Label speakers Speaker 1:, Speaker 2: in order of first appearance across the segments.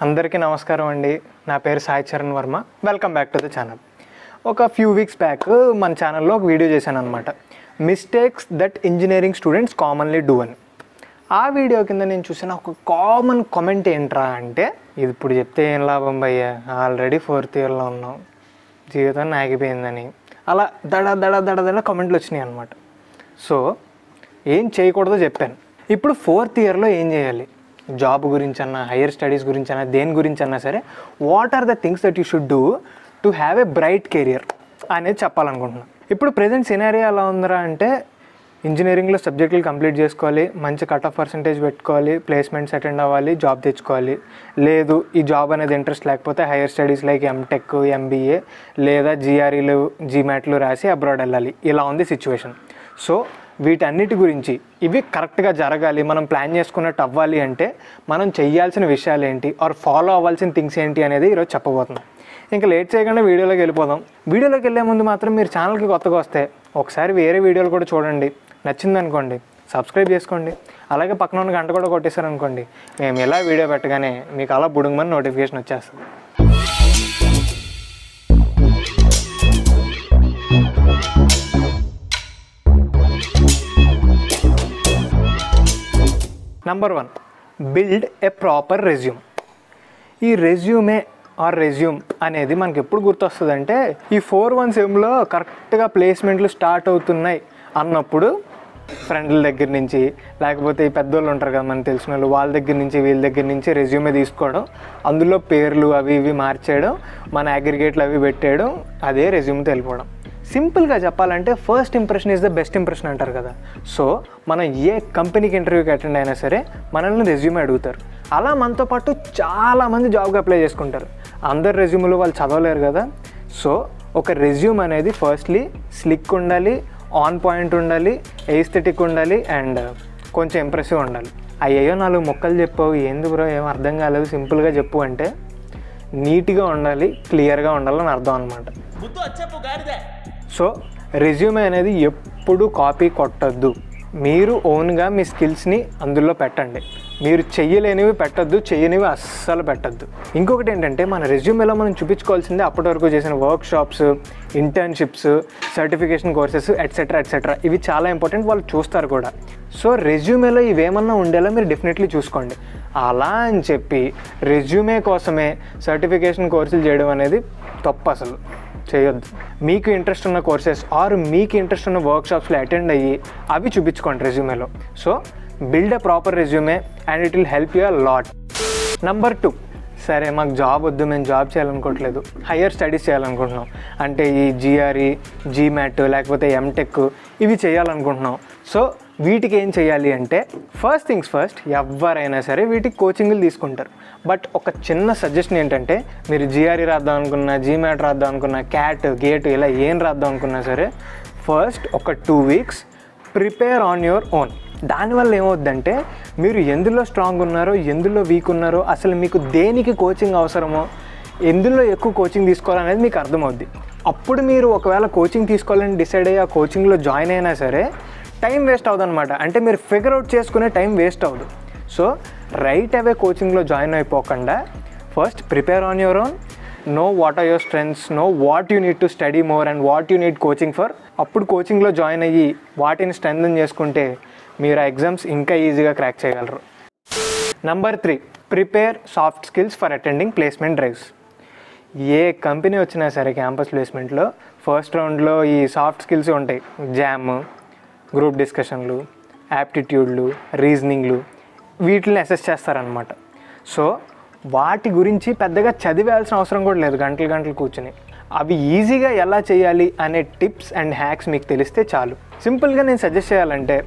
Speaker 1: అందరికీ నమస్కారం అండి. నా పేరు Sai Charan Varma. Welcome back to the channel. ఒక ఫ్యూ వీక్స్ బ్యాక్ మన ఛానల్లో ఒక వీడియో చేశాను అనమాట, mistakes that engineering students commonly do అని. ఆ వీడియో కింద నేను చూసిన ఒక కామన్ కామెంట్ ఏంట్రా అంటే, ఇది ఇప్పుడు చెప్తే ఏం లాభం భయ్యా, ఆల్రెడీ 4th ఇయర్లో ఉన్నాం, జీవితాన్ని ఆగిపోయిందని. అలా దడ కామెంట్లు వచ్చినాయి అనమాట. సో ఏం చేయకూడదో చెప్పాను. ఇప్పుడు 4th ఇయర్లో ఏం చేయాలి, జాబ్ గురించి అన్నా, హైయర్ స్టడీస్ గురించి అన్నా, దేని గురించి అన్నా సరే, what are the things that you should do to have a bright career అనేది చెప్పాలనుకుంటున్నాను. ఇప్పుడు ప్రజెంట్ సినారియో ఎలా ఉందరా అంటే, ఇంజనీరింగ్లో సబ్జెక్టులు కంప్లీట్ చేసుకోవాలి, మంచి కట్ ఆఫ్ పర్సంటేజ్ పెట్టుకోవాలి, ప్లేస్మెంట్స్ అటెండ్ అవ్వాలి, జాబ్ తెచ్చుకోవాలి. లేదు ఈ జాబ్ అనేది ఇంట్రెస్ట్ లేకపోతే higher studies like MTech, MBA లేదా జిఆర్ఈలు, జీమాట్లు రాసి అబ్రాడ్ వెళ్ళాలి. ఇలా ఉంది సిచ్యువేషన్. సో వీటన్నిటి గురించి, ఇవి కరెక్ట్గా జరగాలి, మనం ప్లాన్ చేసుకున్నట్టు అవ్వాలి అంటే మనం చేయాల్సిన విషయాలు ఏంటి, ఆర్ ఫాలో అవ్వాల్సిన థింగ్స్ ఏంటి అనేది ఈరోజు చెప్పబోతున్నాం. ఇంకా లేట్ చేయకుండా వీడియోలోకి వెళ్ళిపోదాం. వీడియోలోకి వెళ్ళే ముందు మాత్రం మీరు ఛానల్కి కొత్తగా వస్తే ఒకసారి వేరే వీడియోలు కూడా చూడండి. నచ్చిందనుకోండి సబ్స్క్రైబ్ చేసుకోండి. అలాగే పక్కన ఉన్న గంట కూడా కొట్టేశారనుకోండి, మేము ఎలా వీడియో పెట్టగానే మీకు అలా బుడుగుమని నోటిఫికేషన్ వచ్చేస్తుంది. Number 1, build a proper resume. ఈ రెజ్యూమే ఆర్ రెజ్యూమ్ అనేది మనకి ఎప్పుడు గుర్తొస్తుంది అంటే, ఈ 4-1 సెమ్లో కరెక్ట్గా ప్లేస్మెంట్లు స్టార్ట్ అవుతున్నాయి అన్నప్పుడు ఫ్రెండ్ల దగ్గర నుంచి, లేకపోతే ఈ పెద్దోళ్ళు ఉంటారు కదా మనకు తెలిసిన వాళ్ళు, వాళ్ళ దగ్గర నుంచి వీళ్ళ దగ్గర నుంచి రెజ్యూమే తీసుకోవడం, అందులో పేర్లు అవి ఇవి మార్చేయడం, మన అగ్రిగేట్లు అవి పెట్టేయడం, అదే రెజ్యూమ్తో వెళ్ళిపోవడం. సింపుల్గా చెప్పాలంటే first impression is the best impression అంటారు కదా. సో మనం ఏ కంపెనీకి ఇంటర్వ్యూకి అటెండ్ అయినా సరే మనల్ని రెజ్యూమే అడుగుతారు. అలా మనతో పాటు చాలామంది జాబ్కి అప్లై చేసుకుంటారు. అందరు రెజ్యూమ్లు వాళ్ళు చదవలేరు కదా. సో ఒక రెజ్యూమ్ అనేది ఫస్ట్లీ స్లిక్ ఉండాలి, ఆన్ పాయింట్ ఉండాలి, ఎస్థెటిక్ ఉండాలి, అండ్ కొంచెం ఇంప్రెసివ్ ఉండాలి. అయ్యో 4 ముక్కలు చెప్పావు, ఏంది బ్రో ఏం అర్థం కాలేదు, సింపుల్గా చెప్పు అంటే నీట్గా ఉండాలి, క్లియర్గా ఉండాలని అర్థం అనమాట. సో రెజ్యూమే అనేది ఎప్పుడు కాపీ కొట్టద్దు. మీరు ఓన్గా మీ స్కిల్స్ని అందులో పెట్టండి. మీరు చెయ్యలేనివి పెట్టద్దు, చెయ్యనివి అస్సలు పెట్టద్దు. ఇంకొకటి ఏంటంటే, మన రెజ్యూమేలో మనం చూపించుకోవాల్సిందే అప్పటి వరకు చేసిన work shops, internships, certification courses etcetera. ఇవి చాలా ఇంపార్టెంట్, వాళ్ళు చూస్తారు కూడా. సో రెజ్యూమేలో ఇవేమన్నా ఉండేలా మీరు డెఫినెట్లీ చూసుకోండి. అలా అని చెప్పి రెజ్యూమే కోసమే సర్టిఫికేషన్ కోర్సులు చేయడం అనేది తప్పు, అసలు చేయొద్దు. మీకు ఇంట్రెస్ట్ ఉన్న కోర్సెస్ ఆర్ మీకు ఇంట్రెస్ట్ ఉన్న వర్క్షాప్స్లో అటెండ్ అయ్యి అవి చూపించుకోండి రెజ్యూమేలో. So build a proper resume and it will help you a lot. Number 2, సరే మాకు జాబ్ వద్దు, మేము జాబ్ చేయాలనుకోవట్లేదు, హయ్యర్ స్టడీస్ చేయాలనుకుంటున్నాం అంటే ఈ జిఆర్ఈ, జీమాట్ లేకపోతే ఎంటెక్ ఇవి చేయాలనుకుంటున్నాం. సో వీటికి ఏం చేయాలి అంటే, ఫస్ట్ థింగ్స్ ఫస్ట్, ఎవరైనా సరే వీటికి కోచింగ్లు తీసుకుంటారు. బట్ ఒక చిన్న సజెషన్ ఏంటంటే, మీరు జిఆర్ఈ రాద్దాం అనుకున్నా, జీమాట్ రాద్దాం అనుకున్నా, క్యాట్, గేట్ ఇలా ఏం రాద్దాం అనుకున్నా సరే, ఫస్ట్ ఒక 2 weeks prepare on your own. దానివల్ల ఏమవుద్దంటే, మీరు ఎందులో స్ట్రాంగ్ ఉన్నారో, ఎందులో వీక్ ఉన్నారో, అసలు మీకు దేనికి కోచింగ్ అవసరమో, ఎందులో ఎక్కువ కోచింగ్ తీసుకోవాలనేది మీకు అర్థమవుద్ది. అప్పుడు మీరు ఒకవేళ కోచింగ్ తీసుకోవాలని డిసైడ్ అయ్యి ఆ కోచింగ్లో జాయిన్ అయినా సరే టైం వేస్ట్ అవ్వదు అనమాట. అంటే మీరు ఫిగర్ అవుట్ చేసుకునే టైం వేస్ట్ అవ్వదు. సో రైట్ అవే కోచింగ్లో జాయిన్ అయిపోకుండా first prepare on your own, know what are your strengths, know what you need to study more and what you need coaching for. అప్పుడు కోచింగ్లో join అయ్యి వాటిని strengthen చేసుకుంటే మీరు ఆ ఎగ్జామ్స్ ఇంకా ఈజీగా క్రాక్ చేయగలరు. Number 3, prepare soft skills for attending placement drives. A company వచ్చినా సరే క్యాంపస్ ప్లేస్మెంట్లో ఫస్ట్ రౌండ్లో ఈ సాఫ్ట్ స్కిల్స్ ఉంటాయి. జామ్, గ్రూప్ డిస్కషన్లు, యాప్టిట్యూడ్లు, రీజనింగ్లు, వీటిని అసెస్ చేస్తారనమాట. సో వాటి గురించి పెద్దగా చదివేయాల్సిన అవసరం కూడా లేదు, గంటలు కూర్చుని. అవి ఈజీగా ఎలా చేయాలి అనే టిప్స్ అండ్ హ్యాక్స్ మీకు తెలిస్తే చాలు. సింపుల్గా నేను సజెస్ట్ చేయాలంటే,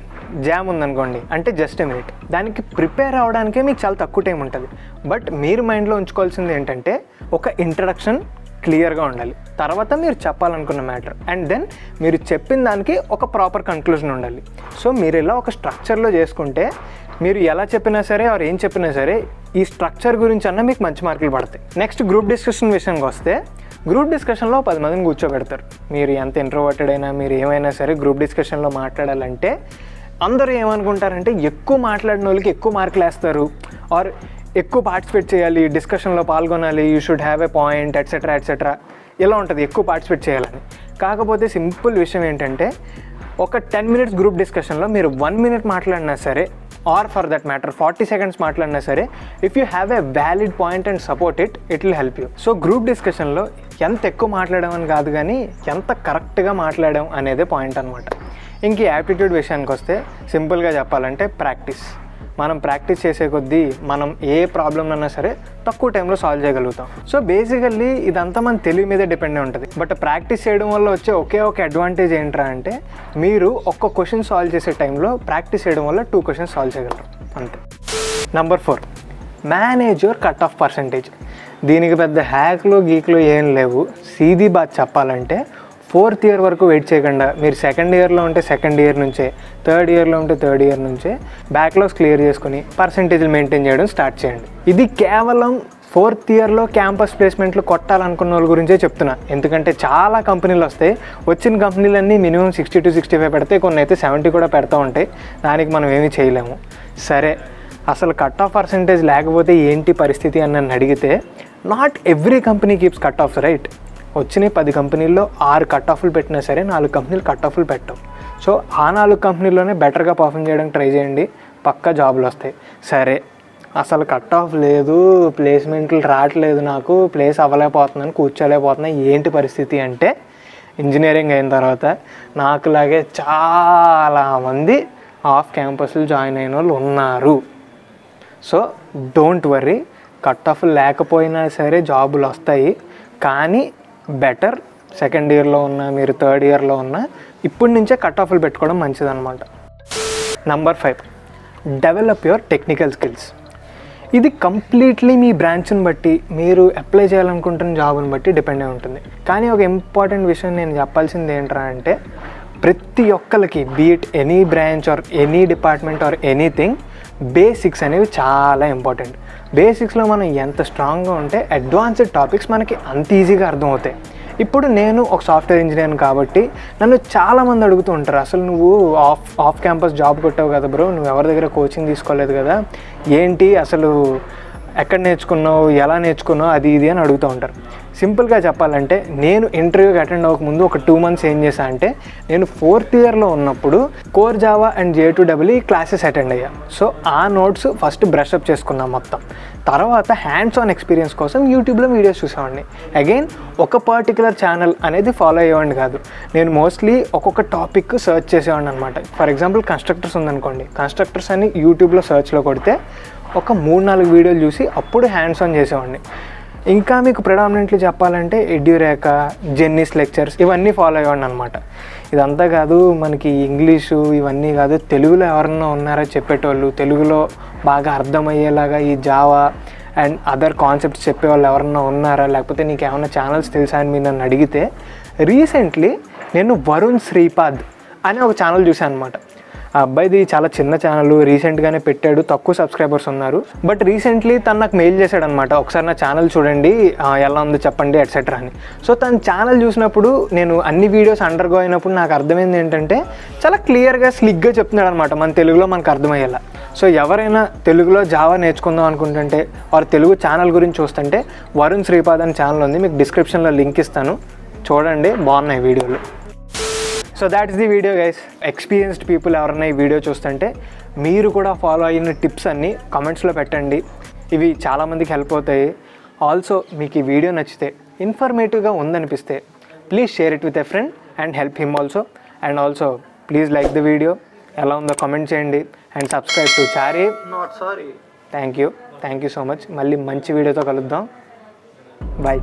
Speaker 1: జామ్ ఉందనుకోండి అంటే జస్ట్ మినిట్, దానికి ప్రిపేర్ అవ్వడానికే మీకు చాలా తక్కువ టైం ఉంటుంది. బట్ మీరు మైండ్లో ఉంచుకోవాల్సింది ఏంటంటే, ఒక ఇంట్రడక్షన్ క్లియర్గా ఉండాలి, తర్వాత మీరు చెప్పాలనుకున్న మ్యాటర్, అండ్ దెన్ మీరు చెప్పిన దానికి ఒక ప్రాపర్ కన్క్లూజన్ ఉండాలి. సో మీరు ఇలా ఒక స్ట్రక్చర్లో చేసుకుంటే మీరు ఎలా చెప్పినా సరే ఆర్ ఏం చెప్పినా సరే ఈ స్ట్రక్చర్ గురించి అన్న మీకు మంచి మార్కులు పడతాయి. నెక్స్ట్ గ్రూప్ డిస్కషన్ విషయానికి వస్తే, గ్రూప్ డిస్కషన్లో 10 మందిని కూర్చోబెడతారు. మీరు ఎంత ఇంట్రోవర్టెడ్ అయినా, మీరు ఏమైనా సరే గ్రూప్ డిస్కషన్లో మాట్లాడాలంటే అందరూ ఏమనుకుంటారంటే, ఎక్కువ మాట్లాడిన వాళ్ళకి ఎక్కువ మార్కులు వేస్తారు, ఆర్ ఎక్కువ పార్టిసిపేట్ చేయాలి, డిస్కషన్లో పాల్గొనాలి, you should have a point etcetera etcetera ఇలా ఉంటుంది, ఎక్కువ పార్టిసిపేట్ చేయాలని. కాకపోతే సింపుల్ విషయం ఏంటంటే ఒక 10 minutes గ్రూప్ డిస్కషన్లో మీరు 1 minute మాట్లాడినా సరే, or for that matter 40 seconds మాట్లాడినా సరే, if you have a valid point and support it will help you. So group డిస్కషన్లో ఎంత ఎక్కువ మాట్లాడాం అని కాదు కానీ ఎంత కరెక్ట్గా మాట్లాడాం అనేదే పాయింట్ అనమాట. ఇంక యాప్టిట్యూడ్ విషయానికి వస్తే సింపుల్గా చెప్పాలంటే ప్రాక్టీస్. మనం ప్రాక్టీస్ చేసే కొద్దీ మనం ఏ ప్రాబ్లమ్ అన్నా సరే తక్కువ టైంలో సాల్వ్ చేయగలుగుతాం. సో బేసికల్లీ ఇదంతా మన తెలివి మీదే డిపెండ్ అయి ఉంటుంది. బట్ ప్రాక్టీస్ చేయడం వల్ల వచ్చే ఒకే ఒక అడ్వాంటేజ్ ఏంట్రా అంటే మీరు ఒక్క క్వశ్చన్ సాల్వ్ చేసే టైంలో ప్రాక్టీస్ చేయడం వల్ల 2 questions సాల్వ్ చేయగలరు అంతే. Number 4, manage your cut off percentage. దీనికి పెద్ద హ్యాక్లు గీక్లు ఏం లేవు. సీదీ బాత్ చెప్పాలంటే 4th year వరకు వెయిట్ చేయకుండా మీరు 2nd yearలో ఉంటే 2nd year నుంచే, 3rd yearలో ఉంటే 3rd year నుంచే బ్యాక్లాగ్స్ క్లియర్ చేసుకుని పర్సంటేజ్లు మెయింటైన్ చేయడం స్టార్ట్ చేయండి. ఇది కేవలం 4th yearలో క్యాంపస్ ప్లేస్మెంట్లు కొట్టాలనుకున్న వాళ్ళ గురించే చెప్తున్నా. ఎందుకంటే చాలా కంపెనీలు వస్తాయి, వచ్చిన కంపెనీలన్నీ మినిమం 60 to 65 పెడతాయి, కొన్ని అయితే 70 కూడా పెడతా ఉంటాయి. దానికి మనం ఏమీ చేయలేము. సరే, అసలు కట్ ఆఫ్ పర్సంటేజ్ లేకపోతే ఏంటి పరిస్థితి అని నన్ను అడిగితే, not every company keeps cut offs right. వచ్చిన 10 కంపెనీల్లో 6 కట్ ఆఫ్లు పెట్టినా సరే 4 కంపెనీలు కట్ ఆఫ్లు పెట్టవు. సో ఆ 4 కంపెనీల్లోనే బెటర్గా పర్ఫామ్ చేయడానికి ట్రై చేయండి, పక్కా జాబులు వస్తాయి. సరే, అసలు కట్ ఆఫ్ లేదు, ప్లేస్మెంట్లు రావట్లేదు, నాకు ప్లేస్ అవ్వలేకపోతున్నాను, కూర్చోలేకపోతున్నా, ఏంటి పరిస్థితి అంటే, ఇంజనీరింగ్ అయిన తర్వాత నాకులాగే చాలామంది ఆఫ్ క్యాంపస్లు జాయిన్ అయిన వాళ్ళు ఉన్నారు. So don't worry, cut off లేకపోయినా సరే జాబులు వస్తాయి. కానీ బెటర్ 2nd yearలో ఉన్నా, మీరు 3rd yearలో ఉన్నా, ఇప్పటి నుంచే కట్ ఆఫ్లు పెట్టుకోవడం మంచిదన్నమాట. Number 5, develop your technical skills. ఇది కంప్లీట్లీ మీ బ్రాంచ్ని బట్టి, మీరు అప్లై చేయాలనుకుంటున్న జాబ్ని బట్టి డిపెండ్ అయి ఉంటుంది. కానీ ఒక ఇంపార్టెంట్ విషయం నేను చెప్పాల్సింది ఏంట్రా అంటే, ప్రతి ఒక్కరికి beat any branch or any department or anything, basics అనేవి చాలా ఇంపార్టెంట్. బేసిక్స్లో మనం ఎంత స్ట్రాంగ్గా ఉంటే అడ్వాన్స్డ్ టాపిక్స్ మనకి అంత ఈజీగా అర్థమవుతాయి. ఇప్పుడు నేను ఒక సాఫ్ట్వేర్ ఇంజనీర్ కాబట్టి నన్ను చాలామంది అడుగుతూ ఉంటారు, అసలు నువ్వు ఆఫ్ క్యాంపస్ జాబ్ కొట్టావు కదా బ్రో, నువ్వు ఎవరి దగ్గర కోచింగ్ తీసుకోలేదు కదా, ఏంటి అసలు ఎక్కడ నేర్చుకున్నావు, ఎలా నేర్చుకున్నావు, అది ఇది అని అడుగుతూ ఉంటారు. సింపుల్గా చెప్పాలంటే నేను ఇంటర్వ్యూకి అటెండ్ అవ్వకముందు ఒక 2 months ఏం చేశా అంటే, నేను 4th yearలో ఉన్నప్పుడు core Java and J2EE classes attend అయ్యా. సో ఆ నోట్స్ ఫస్ట్ బ్రష్అప్ చేసుకున్నాం మొత్తం. తర్వాత హ్యాండ్స్ ఆన్ ఎక్స్పీరియన్స్ కోసం యూట్యూబ్లో వీడియోస్ చూసేవాడిని. అగైన్ ఒక పర్టికులర్ ఛానల్ అనేది ఫాలో అయ్యేవాడిని కాదు, నేను మోస్ట్లీ ఒక్కొక్క టాపిక్ సర్చ్ చేసేవాడిని అనమాట. ఫర్ ఎగ్జాంపుల్ కన్స్ట్రక్టర్స్ ఉందనుకోండి, కన్స్ట్రక్టర్స్ అని యూట్యూబ్లో సర్చ్లో కొడితే ఒక 3-4 వీడియోలు చూసి అప్పుడు హ్యాండ్స్ ఆన్ చేసేవాడిని. ఇంకా మీకు ప్రిడామినెంట్లీ చెప్పాలంటే ఎడ్యూరేక, జెన్నిస్ లెక్చర్స్ ఇవన్నీ ఫాలో అయ్యేవాడిని అనమాట. ఇదంతా కాదు, మనకి ఇంగ్లీషు ఇవన్నీ కాదు, తెలుగులో ఎవరన్నా ఉన్నారో చెప్పేటోళ్ళు, తెలుగులో బాగా అర్థమయ్యేలాగా ఈ జావా అండ్ అదర్ కాన్సెప్ట్స్ చెప్పేవాళ్ళు ఎవరన్నా ఉన్నారా, లేకపోతే నీకు ఏమైనా ఛానల్స్ తెలుసా అని మీరు నన్ను అడిగితే, రీసెంట్లీ నేను వరుణ్ శ్రీపాద్ అనే ఒక ఛానల్ చూశాను అనమాట. ఆ అబ్బాయిది చాలా చిన్న ఛానల్, రీసెంట్గానే పెట్టాడు, తక్కువ సబ్స్క్రైబర్స్ ఉన్నారు. బట్ రీసెంట్లీ తను నాకు మెయిల్ చేశాడు అనమాట, ఒకసారి నా ఛానల్ చూడండి ఎలా ఉందో చెప్పండి ఎట్సెట్రా అని. సో తన ఛానల్ చూసినప్పుడు, నేను అన్ని వీడియోస్ అండర్గో అయినప్పుడు నాకు అర్థమైంది ఏంటంటే, చాలా క్లియర్గా స్లిగ్గా చెప్తున్నాడు అనమాట, మన తెలుగులో మనకు అర్థమయ్యేలా. సో ఎవరైనా తెలుగులో జావా నేర్చుకుందాం అనుకుంటుంటే, వారు తెలుగు ఛానల్ గురించి చూస్తుంటే వరుణ్ శ్రీపాద్ అనే ఛానల్ ఉంది, మీకు డిస్క్రిప్షన్లో లింక్ ఇస్తాను, చూడండి, బాగున్నాయి వీడియోలు. So that is the video guys. Experienced people ఎవరైనా ఈ వీడియో చూస్తుంటే మీరు కూడా ఫాలో అయిన టిప్స్ అన్నీ కమెంట్స్లో పెట్టండి, ఇవి చాలామందికి హెల్ప్ అవుతాయి. ఆల్సో మీకు ఈ వీడియో నచ్చితే, ఇన్ఫర్మేటివ్గా ఉందనిపిస్తే please share it with a friend and help him also. And also please like the video, ఎలా ఉందో కమెంట్ చేయండి and subscribe to Chari not sorry. Thank you so much. మళ్ళీ మంచి వీడియోతో కలుద్దాం. బాయ్.